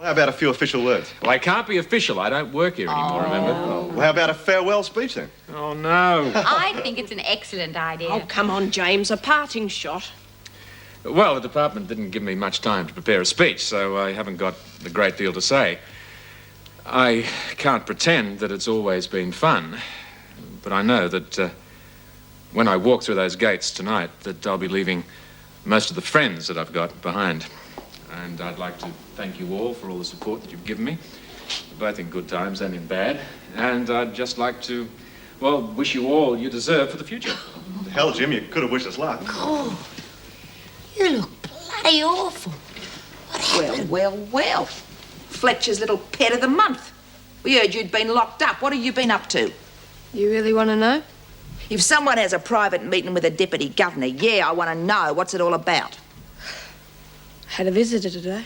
How about a few official words? Well, I can't be official. I don't work here anymore, remember? Well, how about a farewell speech, then? Oh, no. I think it's an excellent idea. Oh, come on, James, a parting shot. Well, the department didn't give me much time to prepare a speech, so I haven't got a great deal to say. I can't pretend that it's always been fun, but I know that when I walk through those gates tonight, that I'll be leaving most of the friends that I've got behind. And I'd like to thank you all for all the support that you've given me, both in good times and in bad. And I'd just like to, well, wish you all you deserve for the future. Hell, Jim, you could have wished us luck. Oh, you look bloody awful. Well. Fletcher's little pet of the month. We heard you'd been locked up. What have you been up to? You really want to know? If someone has a private meeting with a deputy governor, yeah, I want to know. What's it all about? Had a visitor today.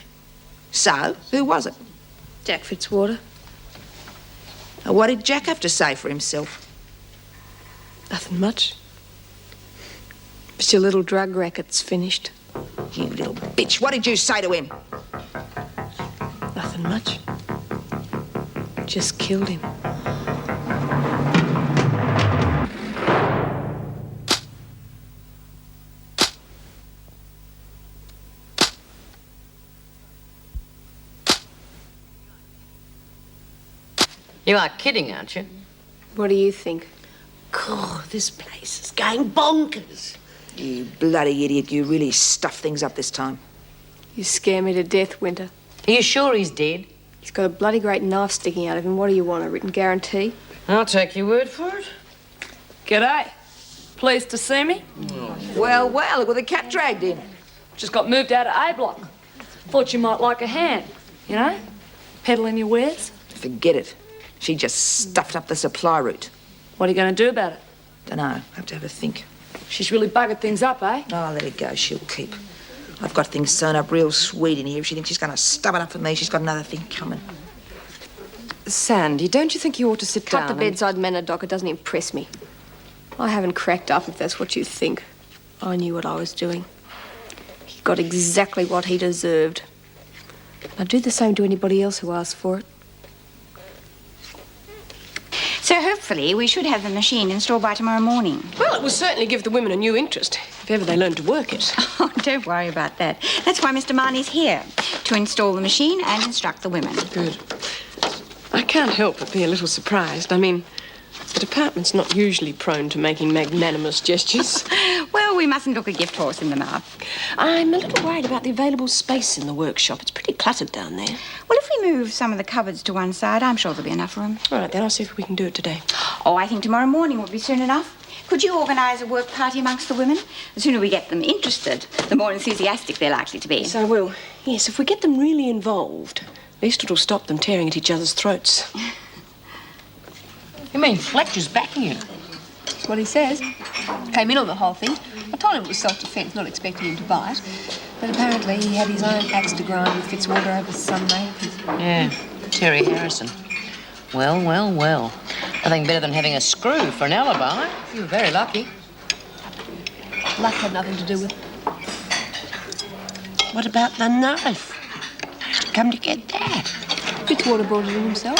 So, who was it? Jack Fitzwater. What did Jack have to say for himself? Nothing much. But your little drug racket's finished. You little bitch. What did you say to him? Nothing much. Just killed him. You are kidding, aren't you? What do you think? God, this place is going bonkers. You bloody idiot. You really stuffed things up this time. You scare me to death, Winter. Are you sure he's dead? He's got a bloody great knife sticking out of him. What do you want, a written guarantee? I'll take your word for it. G'day. Pleased to see me? Well, look what the cat dragged in. Just got moved out of A block. Thought you might like a hand, you know? Peddling your wares. Forget it. She just stuffed up the supply route. What are you going to do about it? Dunno. Have to have a think. She's really buggered things up, eh? Oh, let it go. She'll keep. I've got things sewn up real sweet in here. If she thinks she's going to stub it up for me, she's got another thing coming. Sandy, don't you think you ought to sit down? Cut the bedside manner, Doc. It doesn't impress me. I haven't cracked up, if that's what you think. I knew what I was doing. He got exactly what he deserved. I'd do the same to anybody else who asked for it. So hopefully we should have the machine installed by tomorrow morning. Well, it will certainly give the women a new interest, if ever they learn to work it. Oh, don't worry about that. That's why Mr. Mann is here, to install the machine and instruct the women. Good. I can't help but be a little surprised. I mean, the department's not usually prone to making magnanimous gestures. Well, we mustn't look a gift horse in the mouth. I'm a little worried about the available space in the workshop. It's pretty cluttered down there. Well, if we move some of the cupboards to one side, I'm sure there'll be enough room. All right, then I'll see if we can do it today. Oh, I think tomorrow morning will be soon enough. Could you organise a work party amongst the women? The sooner we get them interested, the more enthusiastic they're likely to be. Yes, I will. Yes, if we get them really involved, at least it'll stop them tearing at each other's throats. You mean Fletcher's backing you? That's what he says. Came in on the whole thing. I told him it was self-defence, not expecting him to bite. But apparently he had his own axe to grind with Fitzwater over some mate of his. Yeah, Terry Harrison. Well. Nothing better than having a screw for an alibi. You were very lucky. Luck had nothing to do with it. What about the knife? How'd you come to get that? Fitzwater brought it in himself.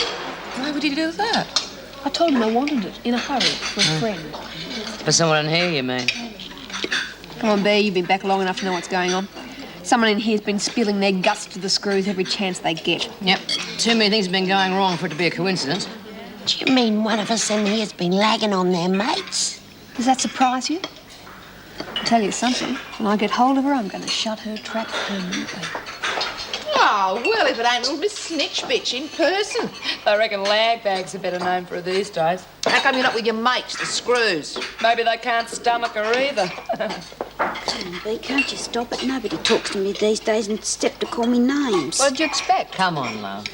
Why would he do that? I told him I wanted it, in a hurry, for a friend. For someone in here, you mean? Come on, Bear, you've been back long enough to know what's going on. Someone in here's been spilling their guts to the screws every chance they get. Yep. Too many things have been going wrong for it to be a coincidence. Do you mean one of us in here's been lagging on their mates? Does that surprise you? I'll tell you something. When I get hold of her, I'm going to shut her trap permanently. Oh, well, if it ain't little Miss Snitch Bitch in person. I reckon lag bag's a better name for her these days. How come you're not with your mates, the screws? Maybe they can't stomach her either. They can't you stop it? Nobody talks to me these days and step to call me names. What did you expect? Come on, love.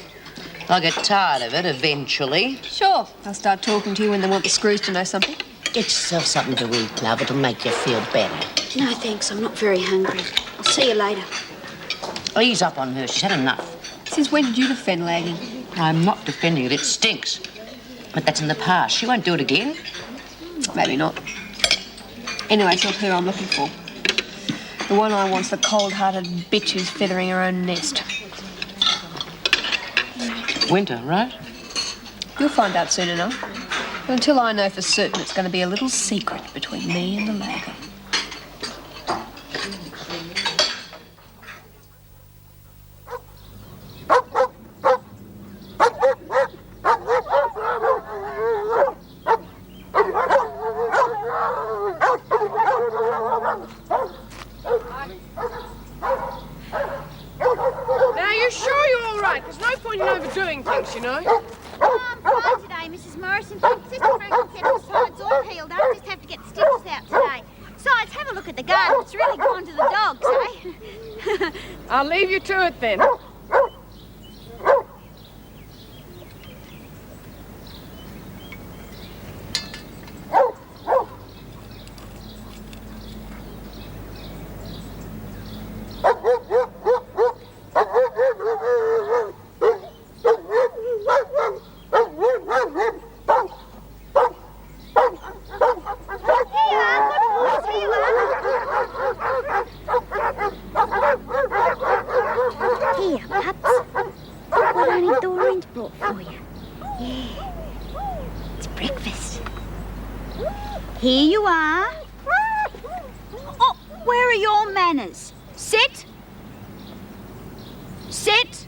I'll get tired of it eventually. Sure. I'll start talking to you when they want the screws to know something. Get yourself something to eat, love. It'll make you feel better. No, thanks. I'm not very hungry. I'll see you later. Ease up on her. She's had enough. Since when did you defend lagging? I'm not defending it. It stinks. But that's in the past. She won't do it again. Maybe not. Anyway, it's not her I'm looking for. The one I want's the cold-hearted bitch who's feathering her own nest. Winter, right? You'll find out soon enough. But until I know for certain, it's going to be a little secret between me and the lagger. Now, you sure you're all right? There's no point in overdoing things, you know. I'm fine today, Mrs. Morris. In fact, Sister Franklin said the side's all healed up. Just have to get the stitches out today. Besides, have a look at the garden. It's really gone to the dogs, eh? I'll leave you to it then. Here, pups. Look what Auntie Doreen's brought for you. Yeah. It's breakfast. Here you are. Oh, where are your manners? Sit. Sit.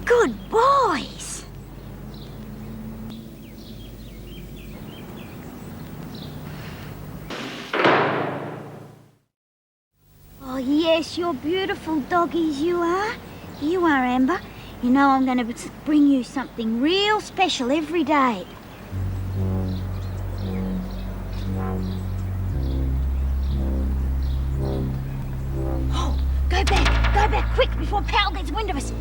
Good boys. Oh, yes, you're beautiful doggies, you are. You are, Amber. You know I'm going to bring you something real special every day. Oh, go back, quick, before Powell gets wind of us.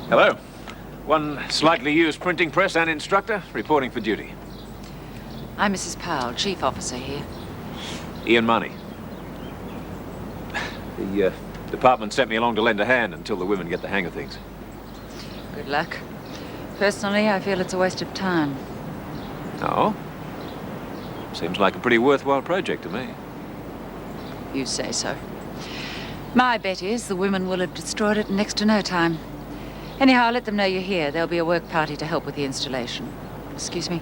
Hello. One slightly used printing press and instructor reporting for duty. I'm Mrs. Powell, chief officer here. Ian Money. The department sent me along to lend a hand until the women get the hang of things. Good luck. Personally, I feel it's a waste of time. Oh? Seems like a pretty worthwhile project to me. You say so. My bet is the women will have destroyed it in next to no time. Anyhow, let them know you're here. There'll be a work party to help with the installation. Excuse me.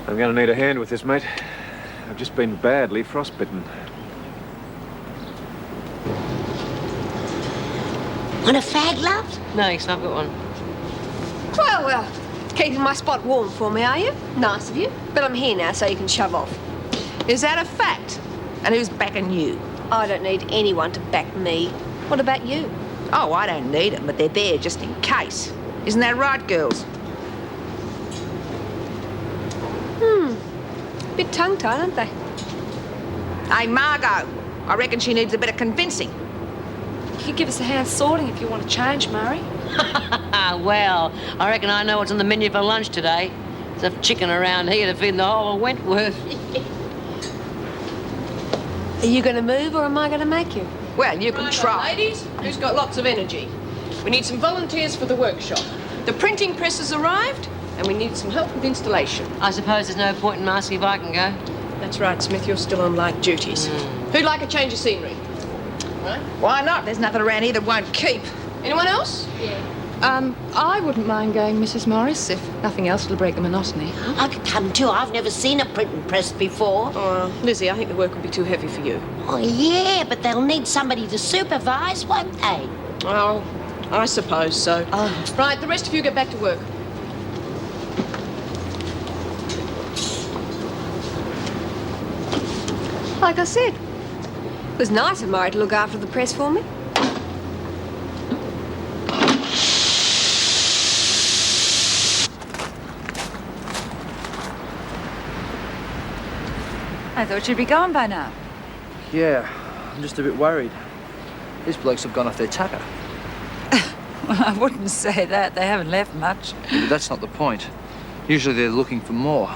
I'm going to need a hand with this, mate. I've just been badly frostbitten. Want a fag, love? No, thanks, I've got one. Well, keeping my spot warm for me, are you? Nice of you. But I'm here now, so you can shove off. Is that a fact? And who's backing you? I don't need anyone to back me. What about you? Oh, I don't need them, but they're there just in case. Isn't that right, girls? Bit tongue-tied, aren't they? Hey, Margot, I reckon she needs a bit of convincing. You could give us a hand sorting if you want to change, Murray. Well, I reckon I know what's on the menu for lunch today. There's enough chicken around here to feed the whole of Wentworth. Are you going to move, or am I going to make you? Well, you can try. Ladies, who's got lots of energy? We need some volunteers for the workshop. The printing press has arrived, and we need some help with installation. I suppose there's no point in asking if I can go. That's right, Smith. You're still on light duties. Who'd like a change of scenery? Right? Why not? There's nothing around here that won't keep. Anyone else? I wouldn't mind going, Mrs. Morris. If nothing else, it'll break the monotony. I could come too. I've never seen a printing press before. Oh, Lizzie, I think the work would be too heavy for you. Oh, yeah, but they'll need somebody to supervise, won't they? Oh, I suppose so. Oh. Right, the rest of you get back to work. Like I said, It was nice of Murray to look after the press for me. I thought you'd be gone by now. Yeah, I'm just a bit worried. These blokes have gone off their tucker. Well, I wouldn't say that. They haven't left much. Yeah, but that's not the point. Usually they're looking for more.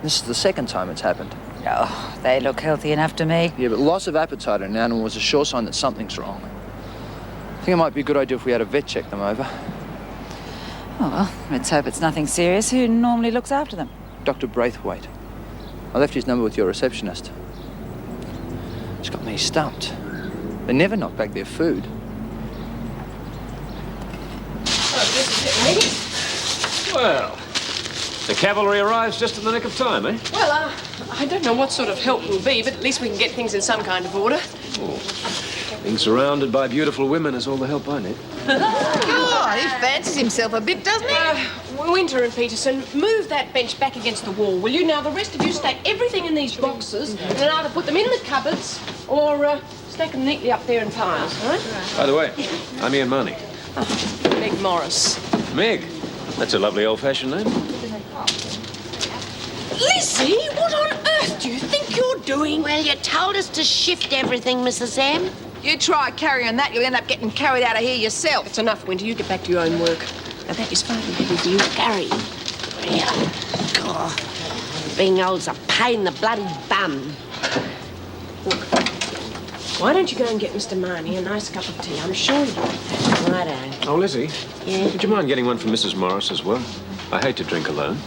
This is the second time it's happened. Oh, they look healthy enough to me. Yeah, but loss of appetite in an animal is a sure sign that something's wrong. I think it might be a good idea if we had a vet check them over. Oh, well, let's hope it's nothing serious. Who normally looks after them? Dr. Braithwaite. I left his number with your receptionist. It's got me stumped. They never knock back their food. Well, the cavalry arrives just in the nick of time, eh? Well, I don't know what sort of help will be, but at least we can get things in some kind of order. Oh, being surrounded by beautiful women is all the help I need. God, he fancies himself a bit, doesn't he? Winter and Peterson, move that bench back against the wall, will you? Now, the rest of you stack everything in these boxes and then either put them in the cupboards or stack them neatly up there in piles, all right? By the way, I'm Ian Marnie. Oh, Meg Morris. Meg? That's a lovely old-fashioned name. Lizzie, what on earth do you think you're doing? Well, you told us to shift everything, Mrs. M. You try carrying that, you'll end up getting carried out of here yourself. It's enough, Winter. You get back to your own work. Now, that is fine with you, Gary. Yeah. God, being old's a pain in the bloody bum. Look, why don't you go and get Mr. Marnie a nice cup of tea? I'm sure you'd like that. Righto. Oh, Lizzie. Yeah? Would you mind getting one for Mrs. Morris as well? I hate to drink alone.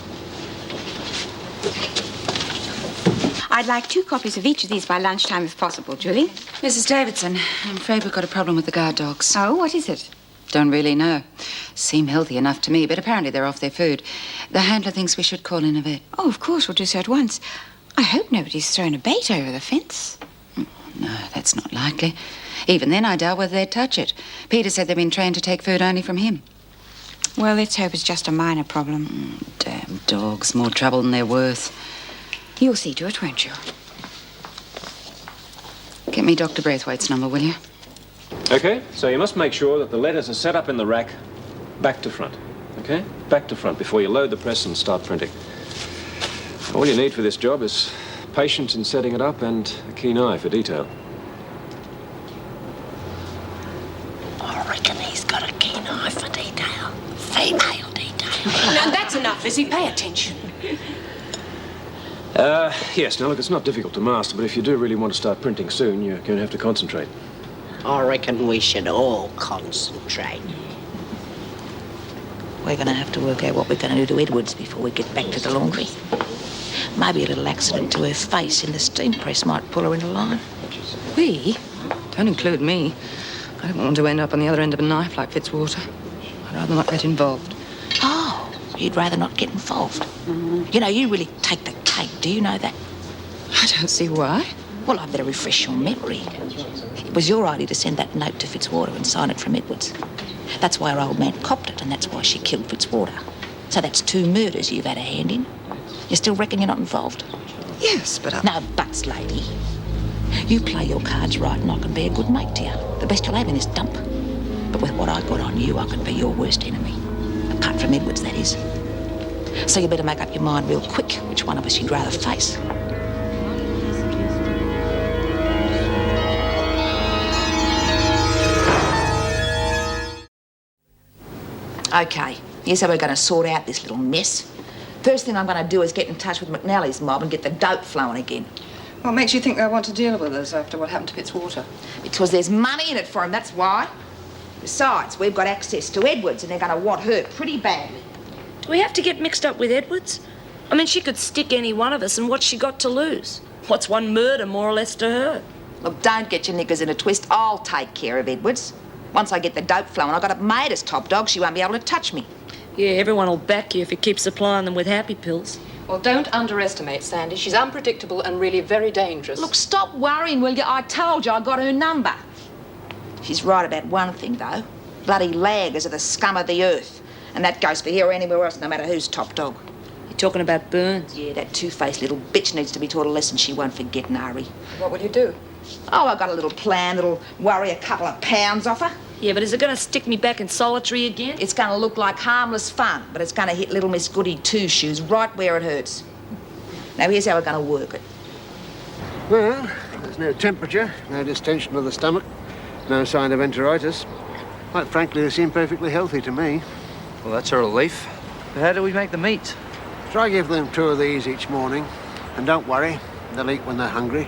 I'd like 2 copies of each of these by lunchtime if possible, Julie. Mrs. Davidson, I'm afraid we've got a problem with the guard dogs. Oh, what is it? Don't really know. Seem healthy enough to me, but apparently they're off their food. The handler thinks we should call in a vet. Oh, of course, we'll do so at once. I hope nobody's thrown a bait over the fence. No, that's not likely. Even then, I doubt whether they'd touch it. Peter said they've been trained to take food only from him. Well, let's hope it's just a minor problem. Damn dogs. More trouble than they're worth. You'll see to it, won't you? Get me Dr. Braithwaite's number, will you? Okay, so you must make sure that the letters are set up in the rack back to front, okay? Back to front before you load the press and start printing. All you need for this job is patience in setting it up and a keen eye for detail. I reckon he's got a keen eye for detail. Female detail. Now, that's enough, Lizzie. Pay attention. Yes, now look, it's not difficult to master, but if you do really want to start printing soon, you're going to have to concentrate. I reckon we should all concentrate. We're going to have to work out what we're going to do to Edwards before we get back to the laundry. Maybe a little accident to her face in the steam press might pull her into line. We? Don't include me. I don't want to end up on the other end of a knife like Fitzwater. I'd rather not get involved. Oh, you'd rather not get involved? You know, you really take the cake. Do you know that? I don't see why. Well, I better refresh your memory. It was your idea to send that note to Fitzwater and sign it from Edwards. That's why our old man copped it, and that's why she killed Fitzwater. So that's 2 murders you've had a hand in. You still reckon you're not involved? Yes, but No buts, lady. You play your cards right and I can be a good mate to you. The best you'll have in this dump. But with what I got on you, I can be your worst enemy. Apart from Edwards, that is. So you better make up your mind real quick which one of us you'd rather face. OK, here's how we're going to sort out this little mess. First thing I'm going to do is get in touch with McNally's mob and get the dope flowing again. What makes you think they'll want to deal with us after what happened to Fitzwater? Because there's money in it for him, that's why. Besides, we've got access to Edwards and they're going to want her pretty badly. Do we have to get mixed up with Edwards? I mean, she could stick any one of us, and what's she got to lose? What's one murder, more or less, to her? Look, don't get your knickers in a twist. I'll take care of Edwards. Once I get the dope flowing, I've got it made as top dog. She won't be able to touch me. Yeah, everyone will back you if you keep supplying them with happy pills. Well, don't underestimate Sandy. She's unpredictable and really very dangerous. Look, stop worrying, will you? I told you I got her number. She's right about one thing, though. Bloody laggers are the scum of the earth. And that goes for here or anywhere else, no matter who's top dog. You're talking about Burns? Yeah, that two-faced little bitch needs to be taught a lesson she won't forget in a hurry. What will you do? Oh, I got a little plan that'll worry a couple of pounds off her. Yeah, but is it going to stick me back in solitary again? It's going to look like harmless fun, but it's going to hit little Miss Goody Two-Shoes right where it hurts. Now, here's how we're going to work it. Well, there's no temperature, no distension of the stomach, no sign of enteritis. Quite frankly, they seem perfectly healthy to me. Well, that's a relief. But how do we make the meat? Try give them 2 of these each morning. And don't worry, they'll eat when they're hungry.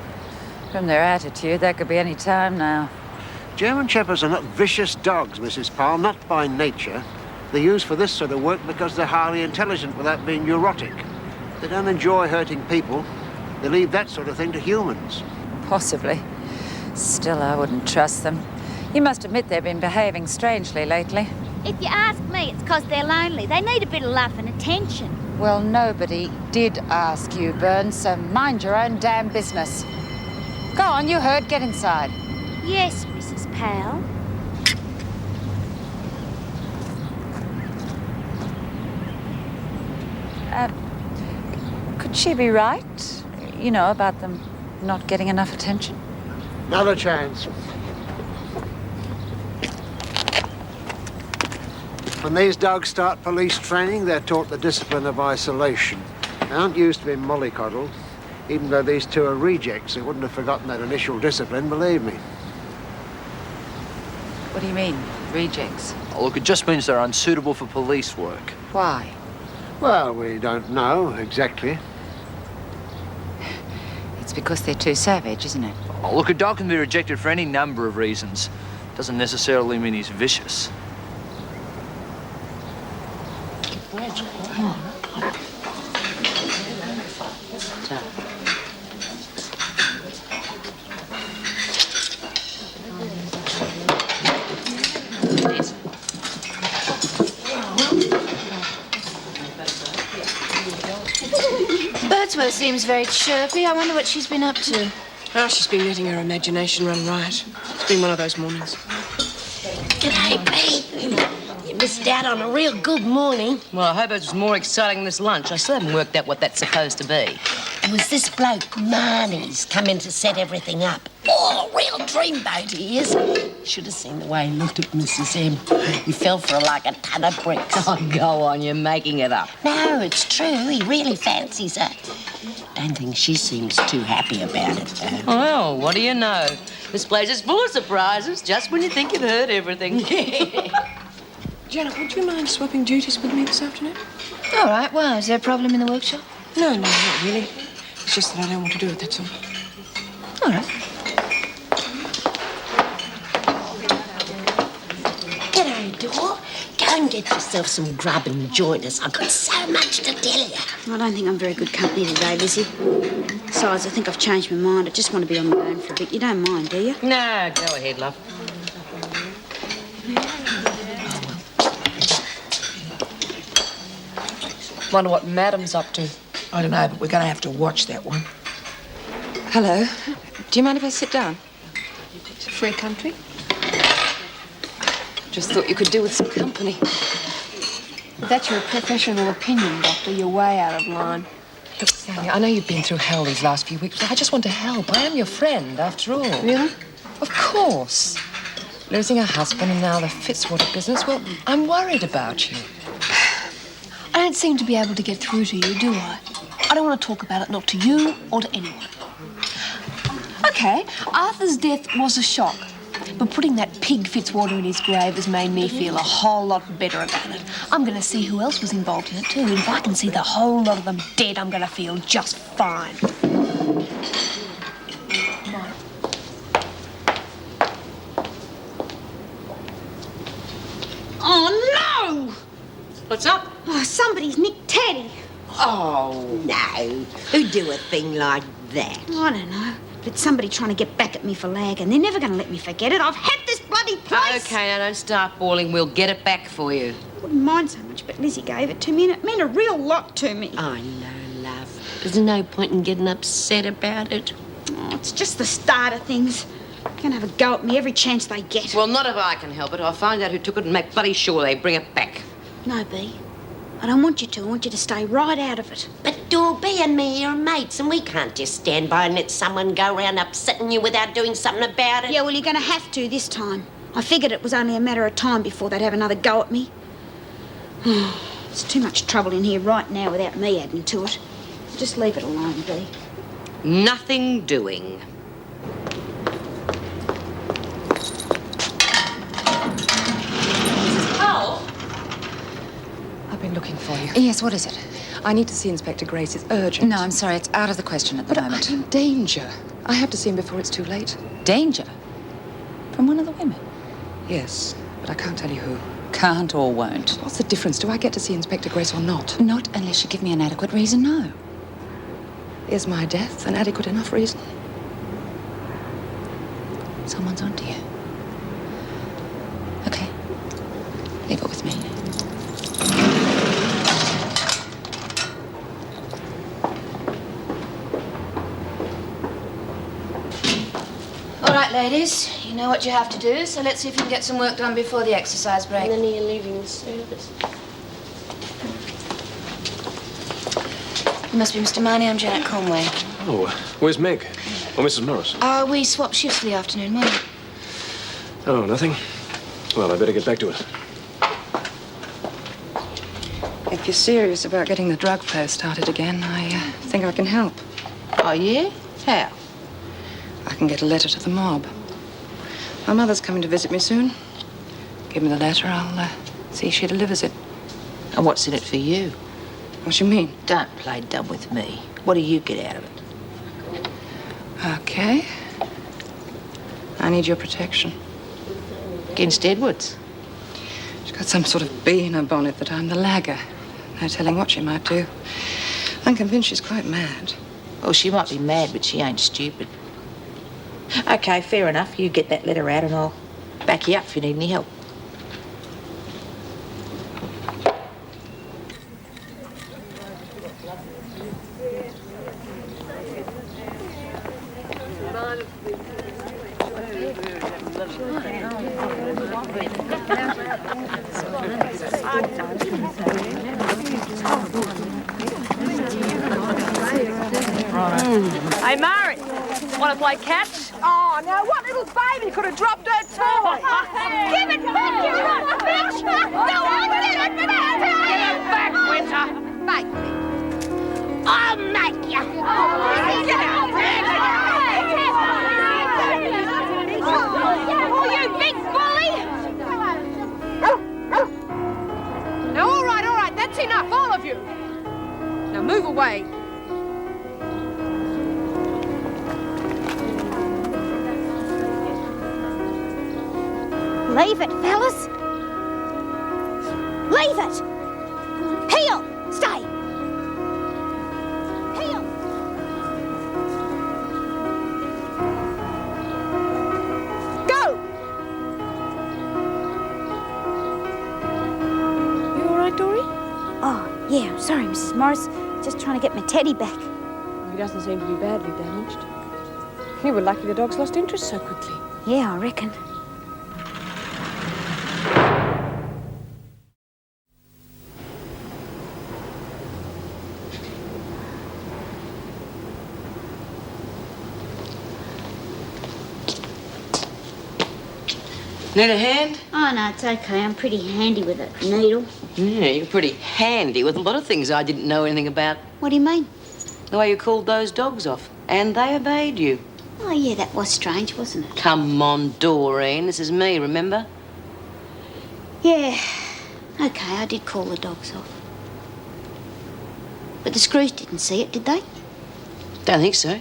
From their attitude, that could be any time now. German Shepherds are not vicious dogs, Mrs. Powell, not by nature. They're used for this sort of work because they're highly intelligent without being neurotic. They don't enjoy hurting people. They leave that sort of thing to humans. Possibly. Still, I wouldn't trust them. You must admit they've been behaving strangely lately. If you ask me, it's 'cause they're lonely. They need a bit of love and attention. Well, nobody did ask you, Burns, so mind your own damn business. Go on, you heard. Get inside. Yes, Mrs. Powell. Could she be right? You know, about them not getting enough attention? Not a chance. When these dogs start police training, they're taught the discipline of isolation. They aren't used to being mollycoddled. Even though these 2 are rejects, they wouldn't have forgotten that initial discipline, believe me. What do you mean, rejects? Oh, look, it just means they're unsuitable for police work. Why? Well, we don't know exactly. It's because they're too savage, isn't it? Oh, look, a dog can be rejected for any number of reasons. Doesn't necessarily mean he's vicious. Birdsworth seems very chirpy. I wonder what she's been up to. Oh, she's been letting her imagination run riot. It's been one of those mornings. G'day, Pete. You missed out on a real good morning. Well, I hope it was more exciting than this lunch. I still haven't worked out what that's supposed to be. It was this bloke, Marnie's, come in to set everything up. Oh, real dreamboat he is. You should have seen the way he looked at Mrs. M. He fell for her like a ton of bricks. Oh, go on, you're making it up. No, it's true. He really fancies her. Don't think she seems too happy about it, though. Well, what do you know? This place is full of surprises, just when you think you've heard everything. Janet, would you mind swapping duties with me this afternoon? All right, why? Is there a problem in the workshop? No, not really. It's just that I don't want to do it, that's all. All right. G'day, Dor. Go and get yourself some grub and join us. I've got so much to tell you. I don't think I'm very good company today, Lizzie. Besides, I think I've changed my mind. I just want to be on my own for a bit. You don't mind, do you? No, go ahead, love. Wonder what Madam's up to. I don't know, but we're going to have to watch that one. Hello. Do you mind if I sit down? It's a free country. Just thought you could do with some company. If that's your professional opinion, Doctor, you're way out of line. Look, Sally, I know you've been through hell these last few weeks, but I just want to help. I am your friend, after all. Really? Of course. Losing a husband and now the Fitzwater business, well, I'm worried about you. I don't seem to be able to get through to you, do I? I don't want to talk about it, not to you or to anyone. OK, Arthur's death was a shock. But putting that pig Fitzwater in his grave has made me feel a whole lot better about it. I'm going to see who else was involved in it, too. And if I can see the whole lot of them dead, I'm going to feel just fine. Oh, no! What's up? Oh, somebody's nicked Teddy. Oh, no. Who'd do a thing like that? I don't know. But it's somebody trying to get back at me for lag, and they're never going to let me forget it. I've had this bloody place. OK, now don't start bawling. We'll get it back for you. I wouldn't mind so much, but Lizzie gave it to me, and it meant a real lot to me. I know, love. There's no point in getting upset about it. Oh, it's just the start of things. They're going to have a go at me every chance they get. Well, not if I can help it. I'll find out who took it and make bloody sure they bring it back. No, B. I don't want you to. I want you to stay right out of it. But, door B and me are mates, and we can't just stand by and let someone go round upsetting you without doing something about it. Yeah, well, you're going to have to this time. I figured it was only a matter of time before they'd have another go at me. It's too much trouble in here right now without me adding to it. Just leave it alone, B. Nothing doing. Powell? I've been looking for you. Yes, what is it? I need to see Inspector Grace. It's urgent. No, I'm sorry, it's out of the question at the moment. I'm in danger. I have to see him before it's too late. Danger? From one of the women? Yes, but I can't tell you who. Can't or won't. What's the difference? Do I get to see Inspector Grace or not? Not unless you give me an adequate reason, no. Is my death an adequate enough reason? Someone's onto you. Okay. Leave it with me. All right, ladies. You know what you have to do, so let's see if we can get some work done before the exercise break. And then you're leaving the service. You must be Mr. Mann. I'm Janet Conway. Oh, where's Meg? Or Mrs. Morris? We swapped shifts for the afternoon, won't we? Oh, nothing? Well, I better get back to it. If you're serious about getting the drug flow started again, I think I can help. Oh, yeah? How? I can get a letter to the mob. My mother's coming to visit me soon. Give me the letter, I'll see she delivers it. And what's in it for you? What do you mean? Don't play dumb with me. What do you get out of it? Okay. I need your protection. Against Edwards? She's got some sort of bee in her bonnet that I'm the lagger. No telling what she might do. I'm convinced she's quite mad. Well, she might be mad, but she ain't stupid. OK, fair enough. You get that letter out and I'll back you up if you need any help. Hey, Mary, want to play catch? Oh, now, what little baby could have dropped her toy? Give it back, you rotten bitch! Go on, give it back! Give it back, Winter! Make me. I'll make you. Get out! Oh, you big bully! Now, all right, that's enough, all of you. Now, move away. Leave it, fellas. Leave it. Peel, stay. Peel. Go! You all right, Doreen? Oh, yeah, I'm sorry, Mrs. Morris. Just trying to get my teddy back. He doesn't seem to be badly damaged. You were lucky the dogs lost interest so quickly. Yeah, I reckon. Need a hand? Oh, no, it's okay. I'm pretty handy with a needle. Yeah, you're pretty handy with a lot of things I didn't know anything about. What do you mean? The way you called those dogs off. And they obeyed you. Oh, yeah, that was strange, wasn't it? Come on, Doreen. This is me, remember? Yeah. Okay, I did call the dogs off. But the screws didn't see it, did they? Don't think so.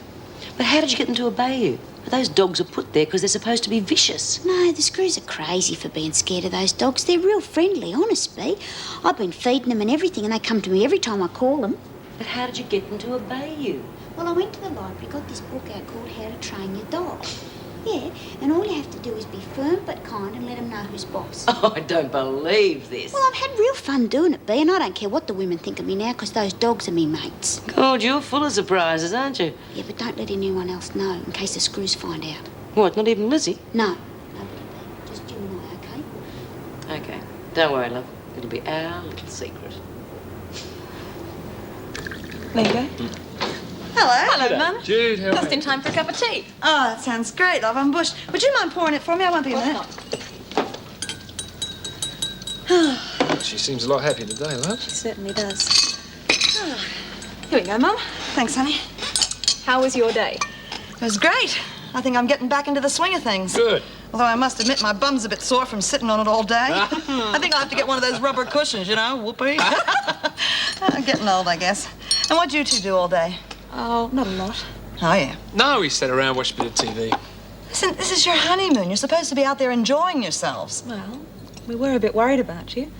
But how did you get them to obey you? Those dogs are put there because they're supposed to be vicious. No, the screws are crazy for being scared of those dogs. They're real friendly, honest, B. I've been feeding them and everything, and they come to me every time I call them. But how did you get them to obey you? Well, I went to the library, got this book out called How to Train Your Dog. Yeah, and all you have to do is be firm but kind and let them know who's boss. Oh, I don't believe this. Well, I've had real fun doing it, B, and I don't care what the women think of me now, because those dogs are me mates. God, you're full of surprises, aren't you? Yeah, but don't let anyone else know, in case the screws find out. What, not even Lizzie? No. Nobody, B. Just you and I, okay? Okay. Don't worry, love. It'll be our little secret. There you go. Hello. Hello, Mum. Jude, how Just in time for a cup of tea. Oh, that sounds great, love. I'm bushed. Would you mind pouring it for me? I won't be a minute. She seems a lot happier today, love. She certainly does. Here we go, Mum. Thanks, honey. How was your day? It was great. I think I'm getting back into the swing of things. Good. Although I must admit my bum's a bit sore from sitting on it all day. I think I'll have to get one of those rubber cushions, you know, whoopee. I'm getting old, I guess. And what'd you two do all day? Oh, not a lot. Oh, yeah. No, we sat around, watched a bit of TV. Listen, this is your honeymoon. You're supposed to be out there enjoying yourselves. Well, we were a bit worried about you.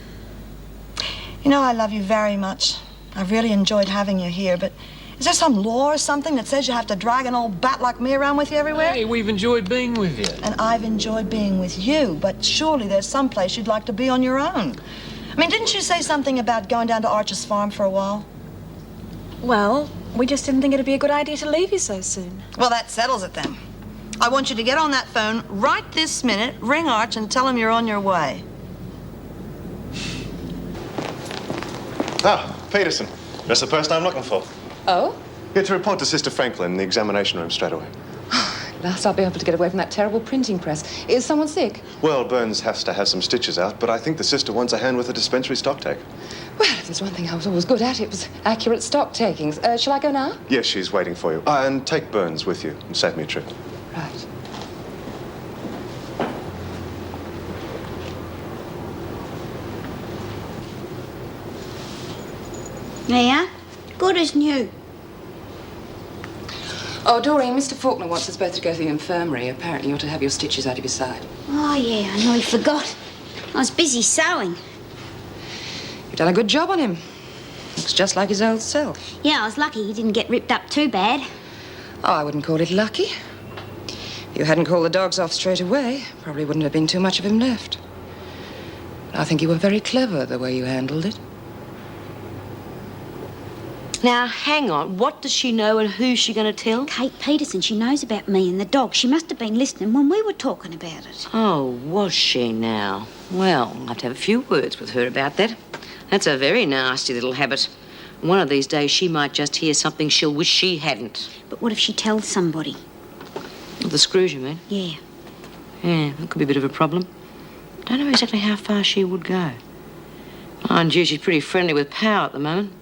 You know, I love you very much. I've really enjoyed having you here, but is there some law or something that says you have to drag an old bat like me around with you everywhere? Hey, we've enjoyed being with you. And I've enjoyed being with you, but surely there's some place you'd like to be on your own. I mean, didn't you say something about going down to Archer's farm for a while? Well, we just didn't think it'd be a good idea to leave you so soon. Well, that settles it then. I want you to get on that phone right this minute, ring Arch, and tell him you're on your way. Ah, Peterson. That's the person I'm looking for. Oh? Here to report to Sister Franklin in the examination room straight away. At last I'll be able to get away from that terrible printing press. Is someone sick? Well, Burns has to have some stitches out, but I think the sister wants a hand with the dispensary stock take. Well, if there's one thing I was always good at, it was accurate stock takings. Shall I go now? Yes, she's waiting for you. And take Burns with you and save me a trip. Right. Yeah? Good as new. Oh, Doreen, Mr. Fawkner wants us both to go to the infirmary. Apparently you're to have your stitches out of your side. Oh, yeah, I nearly forgot. I was busy sewing. You've done a good job on him. Looks just like his old self. Yeah, I was lucky he didn't get ripped up too bad. Oh, I wouldn't call it lucky. If you hadn't called the dogs off straight away, probably wouldn't have been too much of him left. I think you were very clever the way you handled it. Now, hang on. What does she know and who's she going to tell? Kate Peterson, she knows about me and the dog. She must have been listening when we were talking about it. Oh, was she now? Well, I'll have to have a few words with her about that. That's a very nasty little habit. One of these days she might just hear something she'll wish she hadn't. But what if she tells somebody? The screws, you mean? Yeah. Yeah, that could be a bit of a problem. Don't know exactly how far she would go. Mind you, she's pretty friendly with Powell at the moment.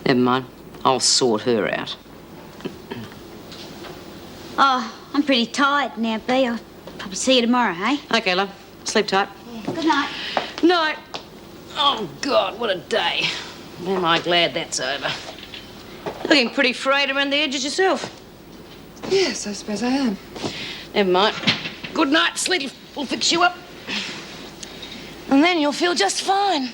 Never mind. I'll sort her out. Oh, I'm pretty tired now, Bea. I'll probably see you tomorrow, eh? Okay, love. Sleep tight. Yeah. Good night. Night. Oh, God, what a day. Am I glad that's over. Looking pretty frayed around the edges yourself. Yes, I suppose I am. Never mind. Good night, Sleety. We'll fix you up. And then you'll feel just fine.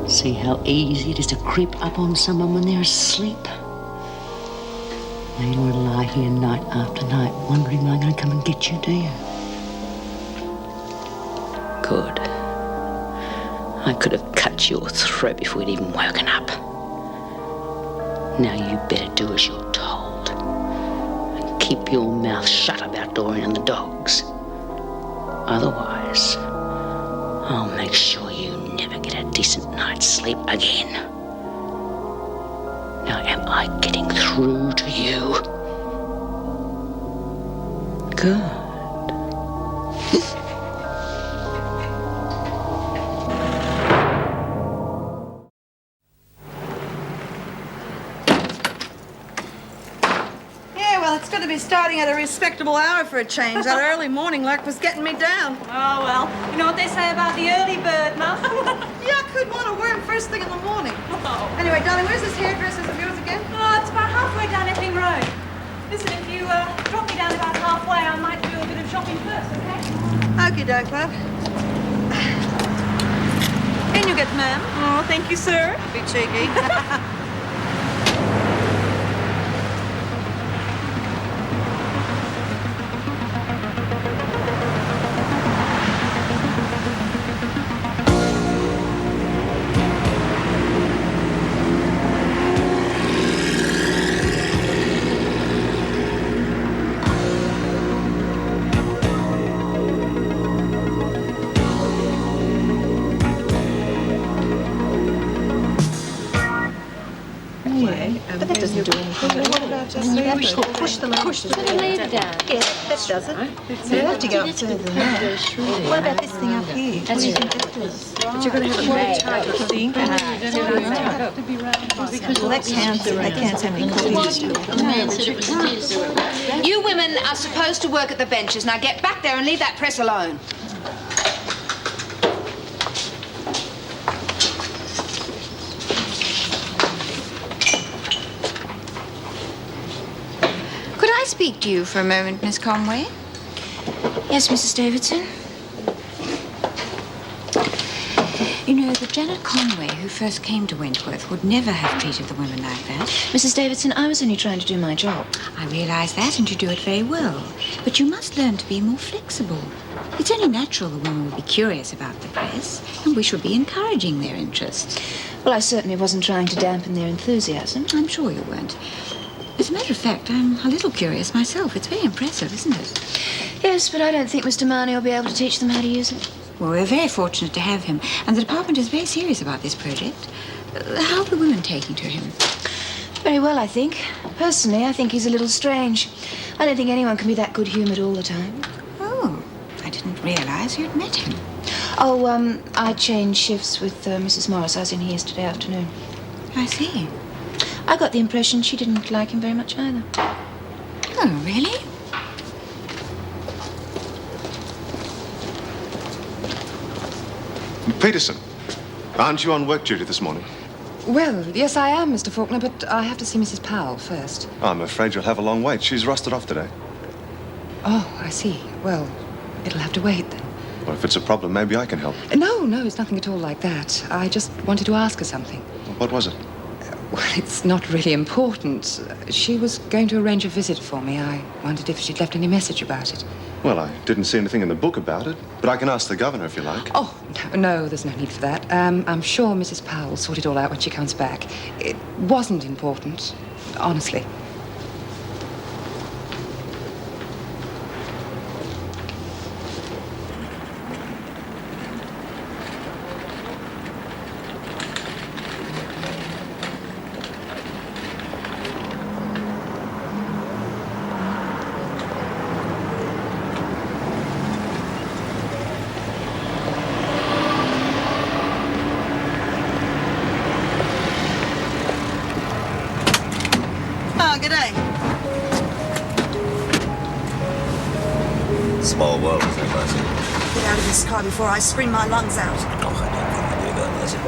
See how easy it is to creep up on someone when they're asleep? Now you want to lie here night after night wondering when I'm going to come and get you, do you? Good. I could have cut your throat before you'd even woken up. Now you better do as you're told. And keep your mouth shut about Doreen and the dogs. Otherwise, I'll make sure you never get a decent night's sleep again. Now, am I getting through to you? Good. To be starting at a respectable hour for a change. That early morning lark was getting me down. Oh, well, you know what they say about the early bird, Mum? Yeah, I couldn't want to worm first thing in the morning. Oh. Anyway, darling, where's this hairdresser's of yours again? Oh, it's about halfway down Epping Road. Listen, if you drop me down about halfway, I might do a bit of shopping first, okay? Okie doke, love. In you get, ma'am. Oh, thank you, sir. Be cheeky. But that doesn't do anything. Well, what about just push them and push them down? Yes, that does it. So you have to go up further than that. What about this thing up here? What do you think that does? But you're going to have a very tight thing. Well, that counts. They can't have any copies. You women are supposed to work at the benches. Now get back there and leave that press alone. Speak to you for a moment, Miss Conway. Yes, Mrs. Davidson. You know, the Janet Conway who first came to Wentworth would never have treated the women like that. Mrs. Davidson, I was only trying to do my job. I realize that, and you do it very well. But you must learn to be more flexible. It's only natural the women will be curious about the press, and we should be encouraging their interest. Well, I certainly wasn't trying to dampen their enthusiasm. I'm sure you weren't. As a matter of fact, I'm a little curious myself. It's very impressive, isn't it? Yes, but I don't think Mr. Marnie will be able to teach them how to use it. Well, we're very fortunate to have him, and the department is very serious about this project. How are the women taking to him? Very well, I think. Personally, I think he's a little strange. I don't think anyone can be that good-humoured all the time. Oh, I didn't realize you'd met him. Oh, I changed shifts with Mrs. Morris. I was in here yesterday afternoon. I see. I got the impression she didn't like him very much either. Oh, really? Peterson, aren't you on work duty this morning? Well, yes, I am, Mr. Fawkner, but I have to see Mrs. Powell first. I'm afraid you'll have a long wait. She's rusted off today. Oh, I see. Well, it'll have to wait then. Well, if it's a problem, maybe I can help. No, it's nothing at all like that. I just wanted to ask her something. What was it? Well, it's not really important. She was going to arrange a visit for me. I wondered if she'd left any message about it. Well, I didn't see anything in the book about it, but I can ask the governor if you like. Oh, no, there's no need for that. I'm sure Mrs. Powell will sort it all out when she comes back. It wasn't important, honestly. Before I scream my lungs out. Oh, I don't think you do that, Lizzie.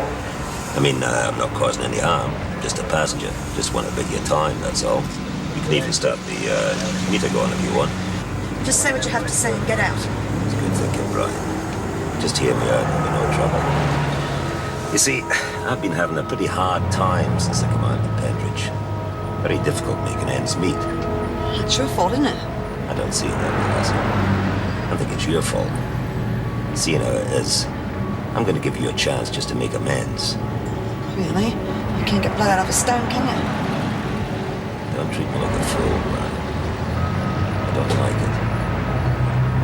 I mean, I'm not causing any harm. Just a passenger. Just want a bit of your time, that's all. You can even start the meter going if you want. Just say what you have to say and get out. It's good thinking, Bryant. Just hear me out and no trouble. You see, I've been having a pretty hard time since I came out to Pendridge. Very difficult making ends meet. It's your fault, isn't it? I don't see it that way, Lizzie. I think it's your fault. Seeing how it is, I'm going to give you a chance just to make amends. Really? You can't get blood out of a stone, can you? Don't treat me like a fool, man. I don't like it.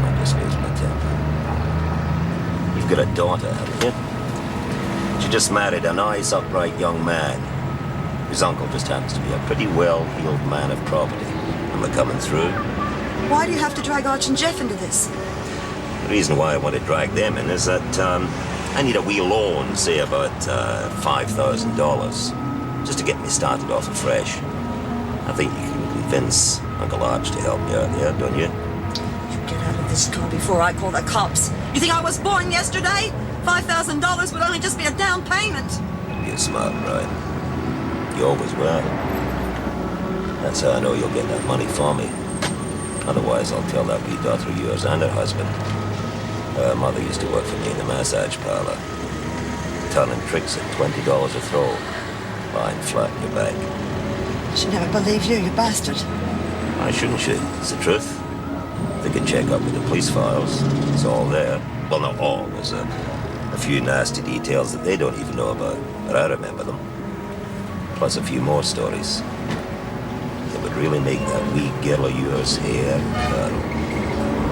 I just lose my temper. You've got a daughter, haven't you? She just married a nice, upright young man. His uncle just happens to be a pretty well-heeled man of property. Am I coming through? Why do you have to drag Arch and Jeff into this? The reason why I want to drag them in is that I need a wee loan, say about $5,000, just to get me started off afresh. I think you can convince Uncle Arch to help me out there, don't you? You get out of this car before I call the cops. You think I was born yesterday? $5,000 would only just be a down payment. You're smart, right? You always were. That's how I know you'll get that money for me. Otherwise, I'll tell that wee daughter of yours and her husband. Her mother used to work for me in the massage parlor. Turning tricks at $20 a throw. Lying flat in your back. She'd never believe you, you bastard. Why shouldn't she? It's the truth. They can check up with the police files. It's all there. Well, not all. There's a few nasty details that they don't even know about. But I remember them. Plus a few more stories. That would really make that wee girl of yours hair curl.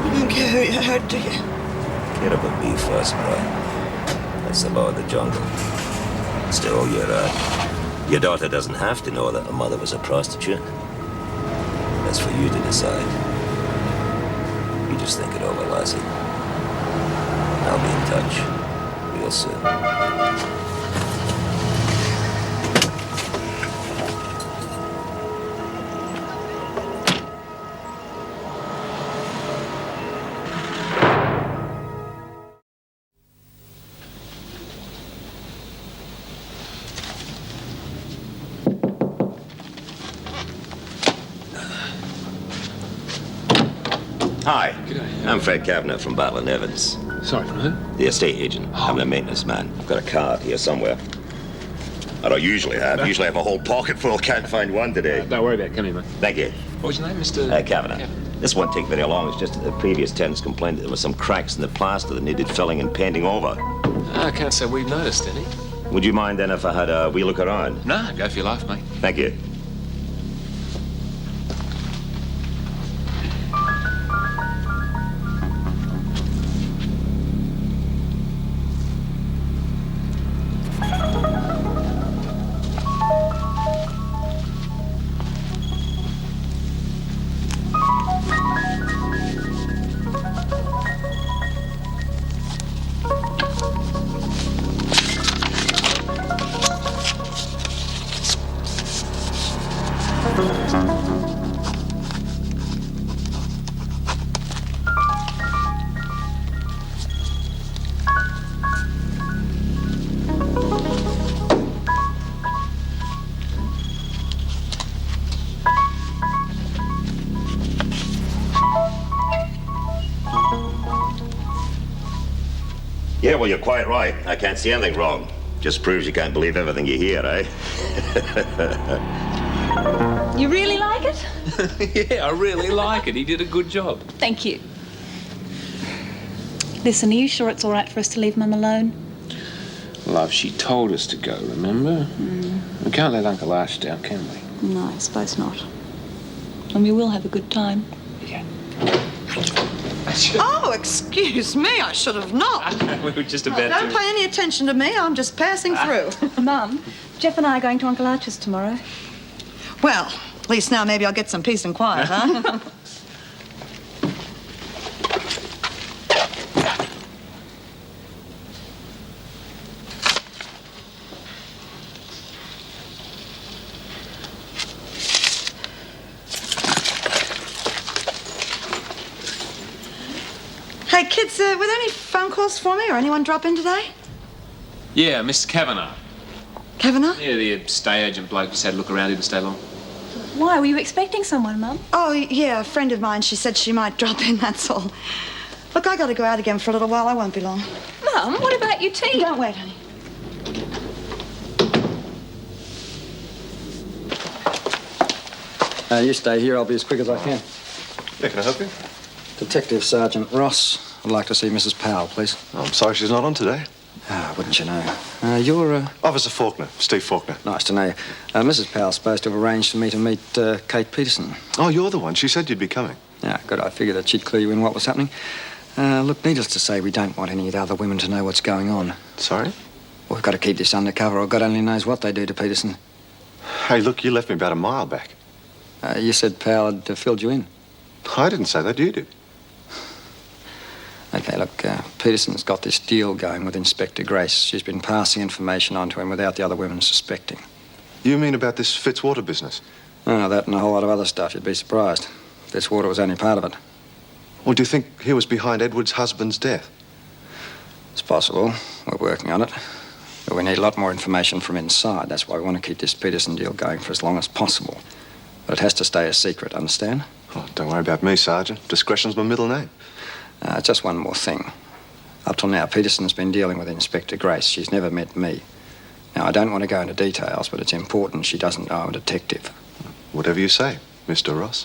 You don't care who you hurt, do you? Care about me first, Bryant. That's the law of the jungle. Still, your daughter doesn't have to know that her mother was a prostitute. That's for you to decide. You just think it over, lassie. I'll be in touch real soon. Hi. G'day. I'm Fred Kavanagh from Battle & Evans. Sorry, from who? The estate agent. I'm a maintenance man. I've got a card here somewhere. I don't usually have. Usually have a whole pocket full. Can't find one today. Don't worry about it. Come here, mate. Thank you. What was your name, Mr. Kavanagh. This won't take very long. It's just that the previous tenants complained that there were some cracks in the plaster that needed filling and painting over. I can't say we've noticed any. Would you mind then if I had a wee look around? No, go for your life, mate. Thank you. Yeah, well, you're quite right. I can't see anything wrong. Just proves you can't believe everything you hear, eh? You really like it? Yeah, I really like it. He did a good job. Thank you. Listen, are you sure it's all right for us to leave Mum alone? Love, she told us to go, remember? We can't let Uncle Arch down, can we? No, I suppose not. And we will have a good time. Yeah. Oh, excuse me, I should have knocked. We were just about Don't pay any attention to me, I'm just passing through. Mum, Jeff and I are going to Uncle Arch's tomorrow. Well, at least now maybe I'll get some peace and quiet, huh? Hey, kids, were there any phone calls for me or anyone drop in today? Yeah, Mr. Kavanagh. Kavanagh? Yeah, the estate agent bloke just had a look around. Didn't stay long. Why? Were you expecting someone, Mum? Oh, yeah, a friend of mine. She said she might drop in, that's all. Look, I gotta go out again for a little while. I won't be long. Mum, what about your tea? Don't wait, honey. You stay here. I'll be as quick as I can. Yeah, can I help you? Detective Sergeant Ross. I'd like to see Mrs. Powell, please. Oh, I'm sorry she's not on today. Ah, wouldn't you know? You're, Officer Fawkner, Steve Fawkner. Nice to know you. Mrs. Powell's supposed to have arranged for me to meet Kate Peterson. Oh, you're the one. She said you'd be coming. Yeah, good. I figured that she'd clue you in what was happening. Look, needless to say, we don't want any of the other women to know what's going on. Sorry? We've got to keep this undercover, or God only knows what they do to Peterson. Hey, look, you left me about a mile back. You said Powell had filled you in. I didn't say that. You did. Okay, look, Peterson's got this deal going with Inspector Grace. She's been passing information on to him without the other women suspecting. You mean about this Fitzwater business? Oh, that and a whole lot of other stuff. You'd be surprised. Fitzwater was only part of it. Well, do you think he was behind Edward's husband's death? It's possible. We're working on it. But we need a lot more information from inside. That's why we want to keep this Peterson deal going for as long as possible. But it has to stay a secret, understand? Oh, don't worry about me, Sergeant. Discretion's my middle name. Just one more thing. Up till now, Peterson's been dealing with Inspector Grace. She's never met me. Now, I don't want to go into details, but it's important she doesn't know I'm a detective. Whatever you say, Mr. Ross.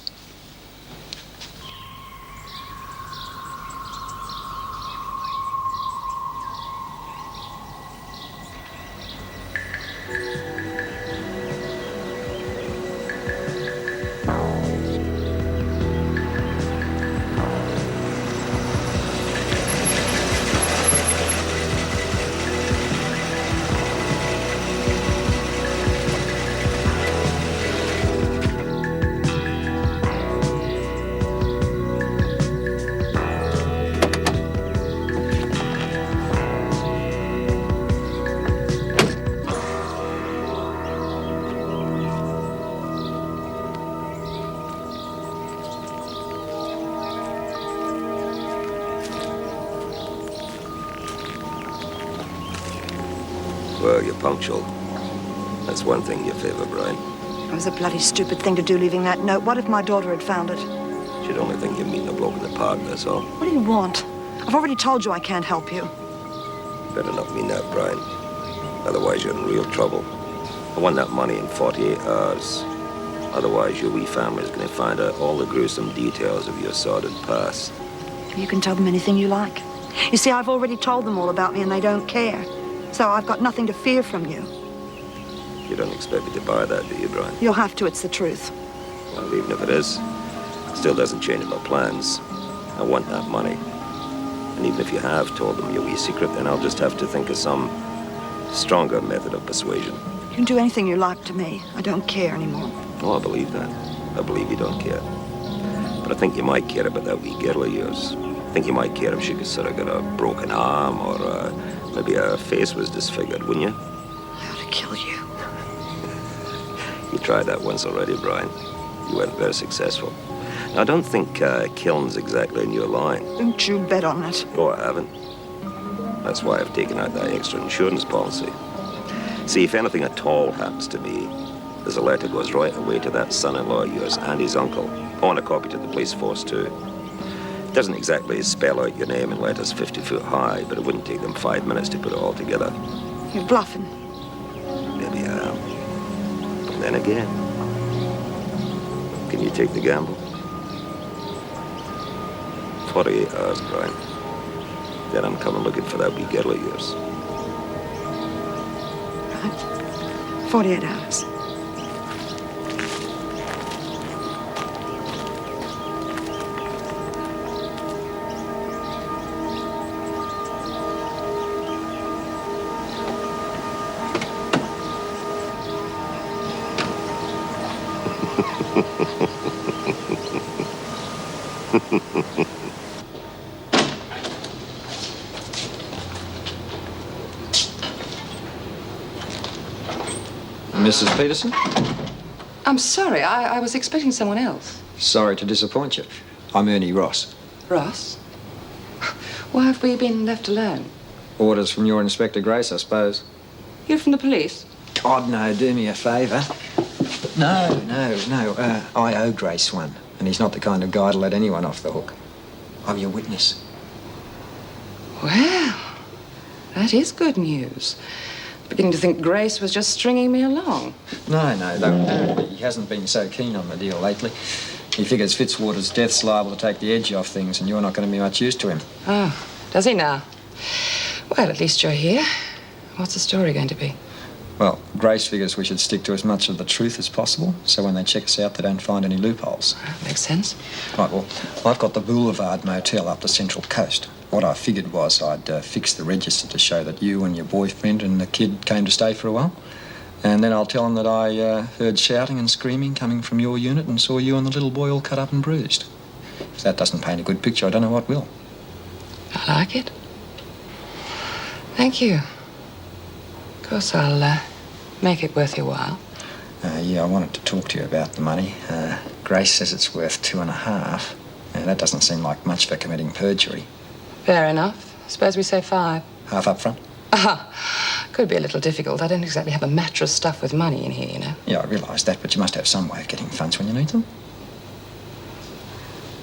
Well, you're punctual. That's one thing you favour, Bryant. It was a bloody stupid thing to do, leaving that note. What if my daughter had found it? She'd only think you're meeting a bloke in the park, that's all. What do you want? I've already told you I can't help you. Better not mean that, Bryant. Otherwise, you're in real trouble. I want that money in 48 hours. Otherwise, your wee family's going to find out all the gruesome details of your sordid past. You can tell them anything you like. You see, I've already told them all about me and they don't care. So I've got nothing to fear from you. You don't expect me to buy that, do you, Bryant? You'll have to, it's the truth. Well, even if it is, it still doesn't change my plans. I want that money. And even if you have told them your wee secret, then I'll just have to think of some stronger method of persuasion. You can do anything you like to me. I don't care anymore. Oh, I believe that. I believe you don't care. But I think you might care about that wee girl of yours. I think you might care if she could sort of get a broken arm or maybe her face was disfigured, wouldn't you? I ought to kill you. You tried that once already, Bryant. You weren't very successful. Now, I don't think killing's exactly in your line. Don't you bet on it. Oh, I haven't. That's why I've taken out that extra insurance policy. See, if anything at all happens to me, there's a letter goes right away to that son-in-law of yours and his uncle. I want a copy to the police force, too. It doesn't exactly spell out your name in letters 50 foot high, but it wouldn't take them 5 minutes to put it all together. You're bluffing. Maybe I am. But then again, can you take the gamble? 48 hours, Brian. Then I'm coming looking for that wee girl of yours. 48 hours. Mrs. Peterson? I'm sorry, I was expecting someone else. Sorry to disappoint you. I'm Ernie Ross. Ross? Why have we been left alone? Orders from your Inspector Grace, I suppose. You're from the police? God, no, do me a favour. No. I owe Grace one, and he's not the kind of guy to let anyone off the hook. I'm your witness. Well, that is good news. Beginning to think Grace was just stringing me along. No, though apparently he hasn't been so keen on the deal lately. He figures Fitzwater's death's liable to take the edge off things, and you're not going to be much use to him. Oh, does he now? Well, at least you're here. What's the story going to be? Well, Grace figures we should stick to as much of the truth as possible, so when they check us out, they don't find any loopholes. Makes sense. Right, well, I've got the Boulevard Motel up the Central Coast. What I figured was I'd fix the register to show that you and your boyfriend and the kid came to stay for a while. And then I'll tell them that I heard shouting and screaming coming from your unit and saw you and the little boy all cut up and bruised. If that doesn't paint a good picture, I don't know what will. I like it. Thank you. Of course, I'll make it worth your while. Yeah, I wanted to talk to you about the money. Grace says it's worth 2.5. That doesn't seem like much for committing perjury. Fair enough. Suppose we say 5. Half up front? Could be a little difficult. I don't exactly have a mattress stuffed with money in here, you know. Yeah, I realise that, but you must have some way of getting funds when you need them.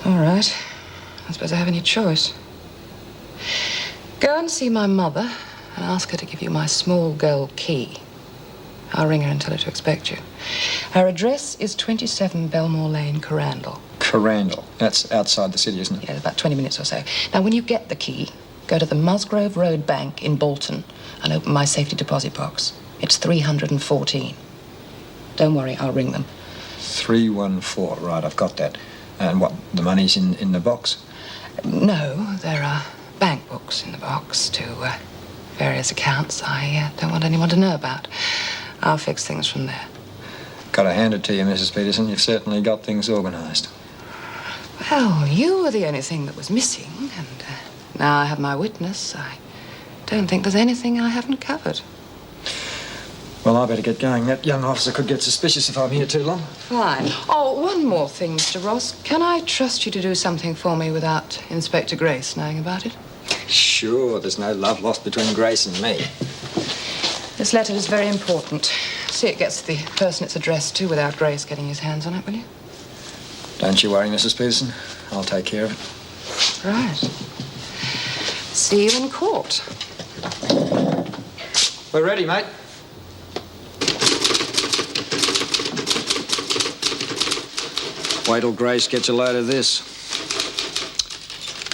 All right. I suppose I have any choice. Go and see my mother and ask her to give you my small gold key. I'll ring her and tell her to expect you. Her address is 27 Belmore Lane, Corandall. Corandall. That's outside the city, isn't it? Yeah, about 20 minutes or so. Now, when you get the key, go to the Musgrove Road Bank in Bolton and open my safety deposit box. It's 314. Don't worry, I'll ring them. 314, right, I've got that. And what, the money's in the box? No, there are bank books in the box to various accounts I don't want anyone to know about. I'll fix things from there. Got to hand it to you, Mrs. Peterson. You've certainly got things organised. Well, you were the only thing that was missing, and now I have my witness. I don't think there's anything I haven't covered. Well, I better get going. That young officer could get suspicious if I'm here too long. Fine. Oh, one more thing, Mr. Ross. Can I trust you to do something for me without Inspector Grace knowing about it? Sure, there's no love lost between Grace and me. This letter is very important. See it gets to the person it's addressed to without Grace getting his hands on it, will you? Don't you worry, Mrs. Peterson. I'll take care of it. Right. See you in court. We're ready, mate. Wait till Grace gets a load of this.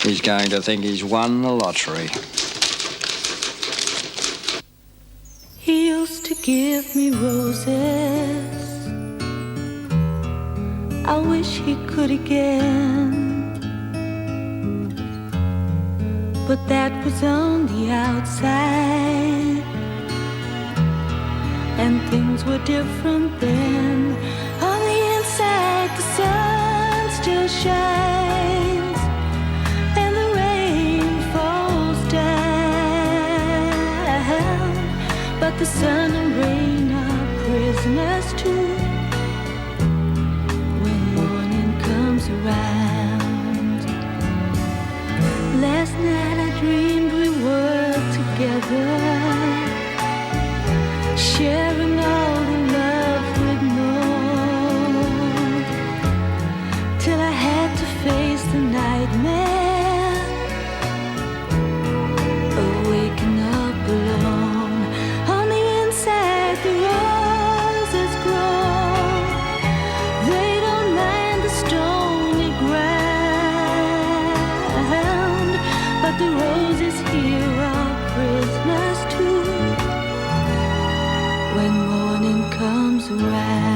He's going to think he's won the lottery. He used to give me roses. I wish he could again. But that was on the outside, and things were different then. On the inside, the sun still shines, and the rain falls down. But the sun and rain are prisoners too when morning comes around. Last night I dreamed we were together, sharing all the love we'd known, till I had to face the nightmare of waking up alone. On the inside the roses grow, they don't mind the stony ground, but the roses here are prisoners too when morning comes around.